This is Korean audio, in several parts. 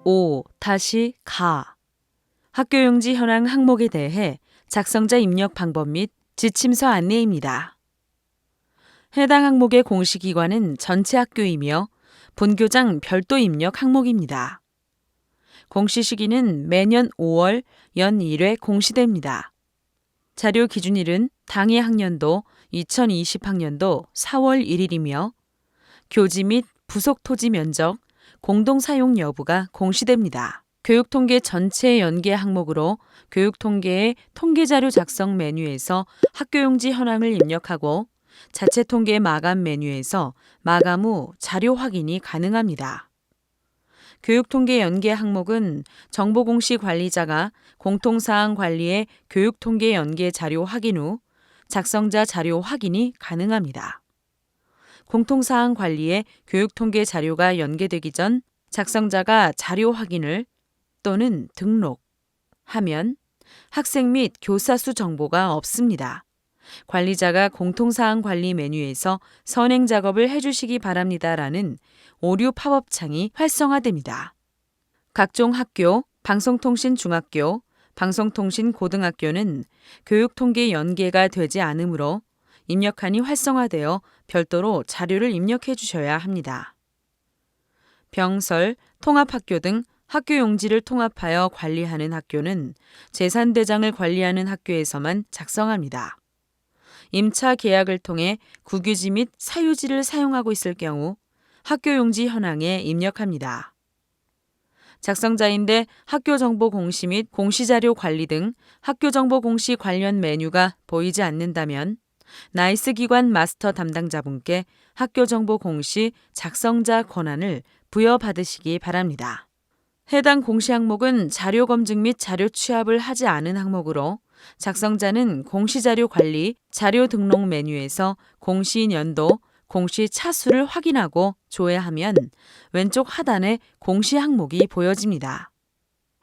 5. 다시 가. 학교용지 현황 항목에 대해 작성자 입력 방법 및 지침서 안내입니다. 해당 항목의 공시기관은 전체 학교이며 본교장 별도 입력 항목입니다. 공시 시기는 매년 5월 연 1회 공시됩니다. 자료 기준일은 당해 학년도 2020학년도 4월 1일이며 교지 및 부속 토지 면적, 공동사용 여부가 공시됩니다. 교육통계 전체 연계 항목으로 교육통계의 통계자료 작성 메뉴에서 학교용지 현황을 입력하고 자체 통계 마감 메뉴에서 마감 후 자료 확인이 가능합니다. 교육통계 연계 항목은 정보공시 관리자가 공통사항 관리의 교육통계 연계 자료 확인 후 작성자 자료 확인이 가능합니다. 공통사항 관리에 교육통계 자료가 연계되기 전 작성자가 자료 확인을 또는 등록하면 학생 및 교사 수 정보가 없습니다. 관리자가 공통사항 관리 메뉴에서 선행 작업을 해주시기 바랍니다라는 오류 팝업 창이 활성화됩니다. 각종 학교, 방송통신 중학교, 방송통신 고등학교는 교육통계 연계가 되지 않으므로 입력한이 활성화되어 별도로 자료를 입력해 주셔야 합니다. 병설, 통합학교 등 학교 용지를 통합하여 관리하는 학교는 재산대장을 관리하는 학교에서만 작성합니다. 임차 계약을 통해 국유지 및 사유지를 사용하고 있을 경우 학교 용지 현황에 입력합니다. 작성자인데 학교정보 공시 및 공시자료 관리 등 학교정보 공시 관련 메뉴가 보이지 않는다면 나이스 기관 마스터 담당자분께 학교정보 공시 작성자 권한을 부여받으시기 바랍니다. 해당 공시 항목은 자료 검증 및 자료 취합을 하지 않은 항목으로 작성자는 공시자료 관리, 자료 등록 메뉴에서 공시 연도, 공시 차수를 확인하고 조회하면 왼쪽 하단에 공시 항목이 보여집니다.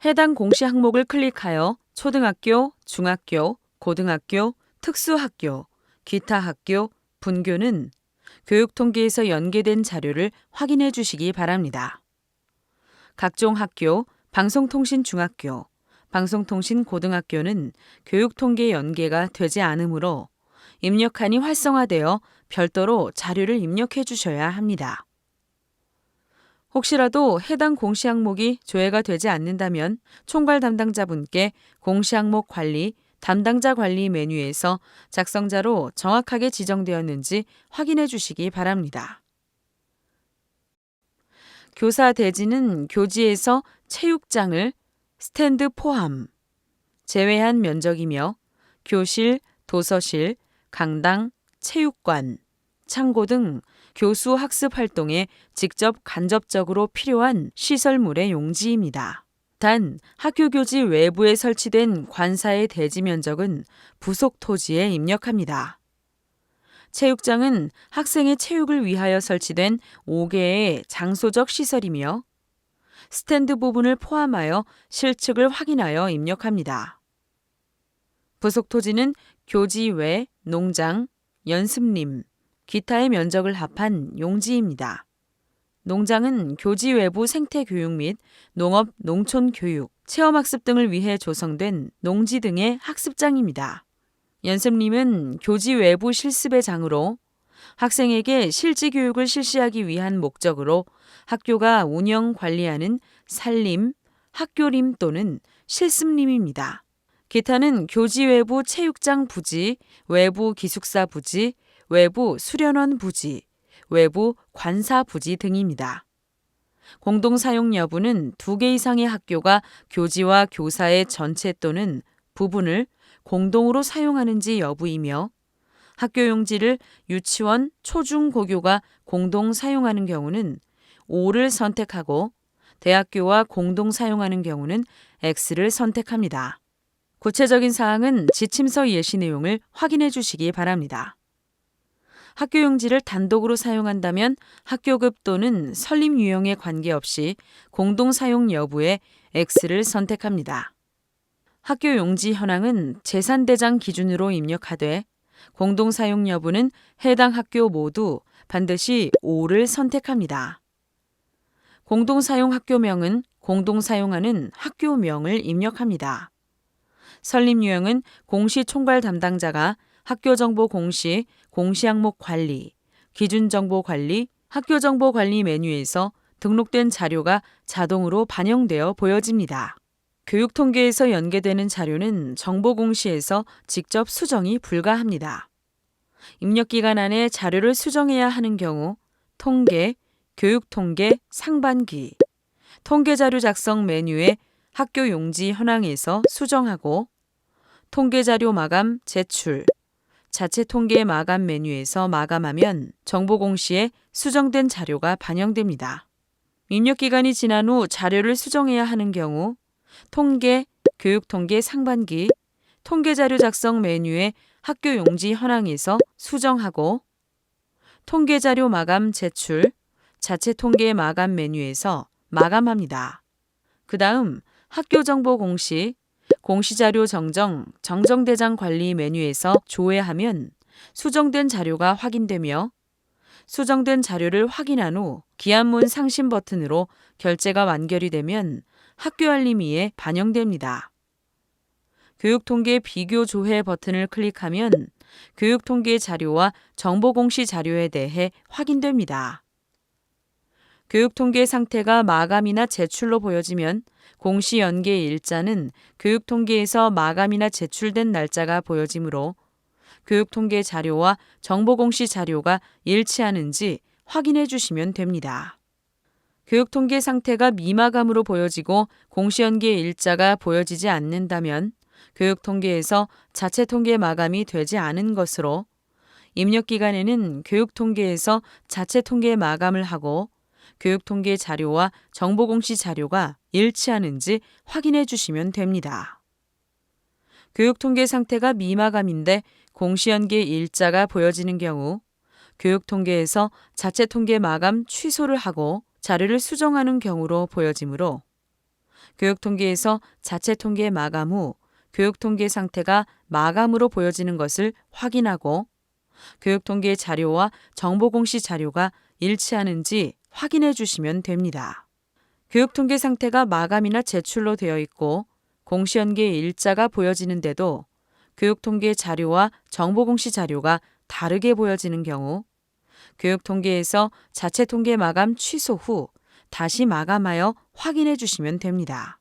해당 공시 항목을 클릭하여 초등학교, 중학교, 고등학교, 특수학교, 기타 학교, 분교는 교육통계에서 연계된 자료를 확인해 주시기 바랍니다. 각종 학교, 방송통신 중학교, 방송통신 고등학교는 교육통계 연계가 되지 않으므로 입력한이 활성화되어 별도로 자료를 입력해 주셔야 합니다. 혹시라도 해당 공시 항목이 조회가 되지 않는다면 총괄 담당자분께 공시 항목 관리, 담당자 관리 메뉴에서 작성자로 정확하게 지정되었는지 확인해 주시기 바랍니다. 교사 대지는 교지에서 체육장을 스탠드 포함, 제외한 면적이며 교실, 도서실, 강당, 체육관, 창고 등 교수 학습 활동에 직접 간접적으로 필요한 시설물의 용지입니다. 단, 학교 교지 외부에 설치된 관사의 대지 면적은 부속 토지에 입력합니다. 체육장은 학생의 체육을 위하여 설치된 5개의 장소적 시설이며 스탠드 부분을 포함하여 실측을 확인하여 입력합니다. 부속 토지는 교지 외 농장, 연습림, 기타의 면적을 합한 용지입니다. 농장은 교지 외부 생태교육 및 농업, 농촌교육, 체험학습 등을 위해 조성된 농지 등의 학습장입니다. 연습림은 교지 외부 실습의 장으로 학생에게 실지 교육을 실시하기 위한 목적으로 학교가 운영 관리하는 산림, 학교림 또는 실습림입니다. 기타는 교지 외부 체육장 부지, 외부 기숙사 부지, 외부 수련원 부지, 외부 관사 부지 등입니다. 공동사용 여부는 2개 이상의 학교가 교지와 교사의 전체 또는 부분을 공동으로 사용하는지 여부이며 학교 용지를 유치원, 초중고교가 공동 사용하는 경우는 O를 선택하고 대학교와 공동 사용하는 경우는 X를 선택합니다. 구체적인 사항은 지침서 예시 내용을 확인해 주시기 바랍니다. 학교 용지를 단독으로 사용한다면 학교급 또는 설립 유형에 관계없이 공동 사용 여부에 X를 선택합니다. 학교 용지 현황은 재산대장 기준으로 입력하되 공동 사용 여부는 해당 학교 모두 반드시 O를 선택합니다. 공동 사용 학교명은 공동 사용하는 학교명을 입력합니다. 설립 유형은 공시 총괄 담당자가 학교정보 공시, 공시항목 관리, 기준정보 관리, 학교정보 관리 메뉴에서 등록된 자료가 자동으로 반영되어 보여집니다. 교육통계에서 연계되는 자료는 정보공시에서 직접 수정이 불가합니다. 입력기간 안에 자료를 수정해야 하는 경우 통계, 교육통계 상반기, 통계자료 작성 메뉴에 학교 용지 현황에서 수정하고 통계자료 마감 제출, 자체 통계 마감 메뉴에서 마감하면 정보공시에 수정된 자료가 반영됩니다. 입력기간이 지난 후 자료를 수정해야 하는 경우 통계, 교육통계 상반기, 통계자료 작성 메뉴에 학교 용지 현황에서 수정하고 통계자료 마감 제출, 자체 통계 마감 메뉴에서 마감합니다. 그 다음 학교정보 공시, 공시자료 정정, 정정대장 관리 메뉴에서 조회하면 수정된 자료가 확인되며 수정된 자료를 확인한 후 기한문 상심 버튼으로 결제가 완결이 되면 학교알림이에 반영됩니다. 교육통계 비교 조회 버튼을 클릭하면 교육통계 자료와 정보공시 자료에 대해 확인됩니다. 교육통계 상태가 마감이나 제출로 보여지면 공시 연계 일자는 교육통계에서 마감이나 제출된 날짜가 보여지므로 교육통계 자료와 정보공시 자료가 일치하는지 확인해 주시면 됩니다. 교육통계 상태가 미마감으로 보여지고 공시연계 일자가 보여지지 않는다면 교육통계에서 자체 통계 마감이 되지 않은 것으로 입력기간에는 교육통계에서 자체 통계 마감을 하고 교육통계 자료와 정보공시 자료가 일치하는지 확인해 주시면 됩니다. 교육통계 상태가 미마감인데 공시연계 일자가 보여지는 경우 교육통계에서 자체 통계 마감 취소를 하고 자료를 수정하는 경우로 보여지므로 교육통계에서 자체 통계 마감 후 교육통계 상태가 마감으로 보여지는 것을 확인하고 교육통계 자료와 정보공시 자료가 일치하는지 확인해 주시면 됩니다. 교육통계 상태가 마감이나 제출로 되어 있고 공시연계 일자가 보여지는데도 교육통계 자료와 정보공시 자료가 다르게 보여지는 경우 교육통계에서 자체 통계 마감 취소 후 다시 마감하여 확인해 주시면 됩니다.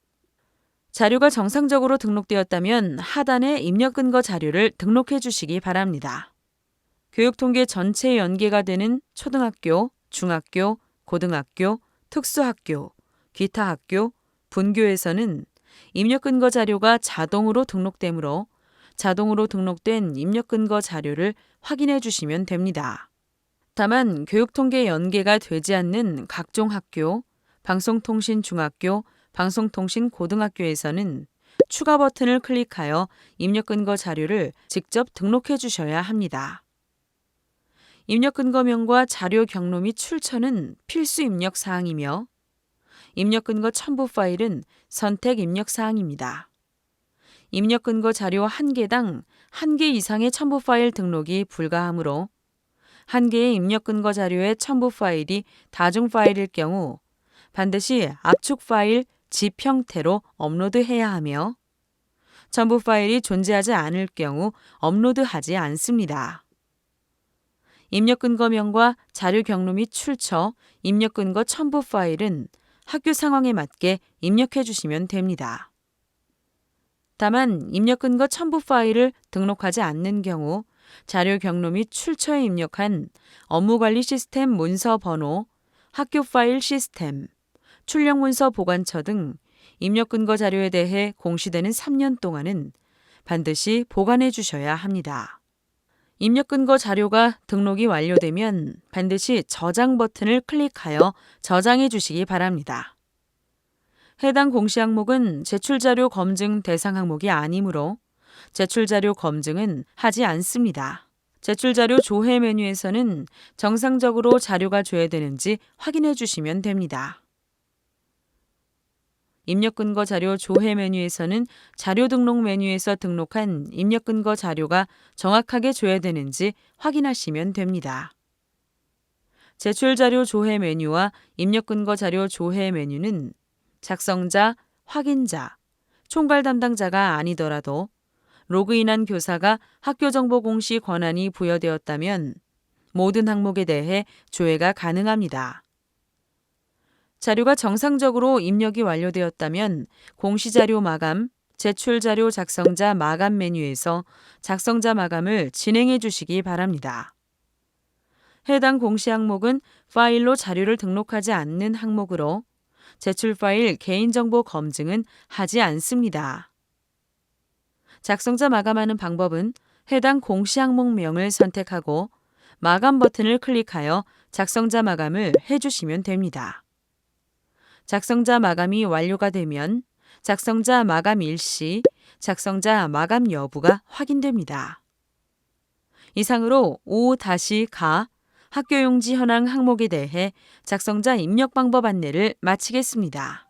자료가 정상적으로 등록되었다면 하단에 입력 근거 자료를 등록해 주시기 바랍니다. 교육통계 전체 연계가 되는 초등학교, 중학교, 고등학교, 특수학교, 기타 학교, 분교에서는 입력 근거 자료가 자동으로 등록되므로 자동으로 등록된 입력 근거 자료를 확인해 주시면 됩니다. 다만 교육통계 연계가 되지 않는 각종 학교, 방송통신중학교, 방송통신고등학교에서는 추가 버튼을 클릭하여 입력 근거 자료를 직접 등록해 주셔야 합니다. 입력 근거명과 자료 경로 및 출처는 필수 입력 사항이며 입력 근거 첨부 파일은 선택 입력 사항입니다. 입력 근거 자료 1개당 1개 이상의 첨부 파일 등록이 불가하므로 1개의 입력 근거 자료의 첨부 파일이 다중 파일일 경우 반드시 압축 파일 zip 형태로 업로드해야 하며 첨부 파일이 존재하지 않을 경우 업로드하지 않습니다. 입력 근거명과 자료 경로 및 출처, 입력 근거 첨부 파일은 학교 상황에 맞게 입력해 주시면 됩니다. 다만 입력 근거 첨부 파일을 등록하지 않는 경우 자료 경로 및 출처에 입력한 업무관리 시스템 문서 번호, 학교 파일 시스템, 출력 문서 보관처 등 입력 근거 자료에 대해 공시되는 3년 동안은 반드시 보관해 주셔야 합니다. 입력 근거 자료가 등록이 완료되면 반드시 저장 버튼을 클릭하여 저장해 주시기 바랍니다. 해당 공시 항목은 제출자료 검증 대상 항목이 아니므로 제출자료 검증은 하지 않습니다. 제출자료 조회 메뉴에서는 정상적으로 자료가 조회되는지 확인해 주시면 됩니다. 입력 근거 자료 조회 메뉴에서는 자료 등록 메뉴에서 등록한 입력 근거 자료가 정확하게 조회되는지 확인하시면 됩니다. 제출 자료 조회 메뉴와 입력 근거 자료 조회 메뉴는 작성자, 확인자, 총괄 담당자가 아니더라도 로그인한 교사가 학교정보 공시 권한이 부여되었다면 모든 항목에 대해 조회가 가능합니다. 자료가 정상적으로 입력이 완료되었다면 공시자료 마감, 제출자료 작성자 마감 메뉴에서 작성자 마감을 진행해 주시기 바랍니다. 해당 공시 항목은 파일로 자료를 등록하지 않는 항목으로 제출 파일 개인정보 검증은 하지 않습니다. 작성자 마감하는 방법은 해당 공시 항목명을 선택하고 마감 버튼을 클릭하여 작성자 마감을 해주시면 됩니다. 작성자 마감이 완료가 되면 작성자 마감 일시, 작성자 마감 여부가 확인됩니다. 이상으로 5-가 학교용지 현황 항목에 대해 작성자 입력 방법 안내를 마치겠습니다.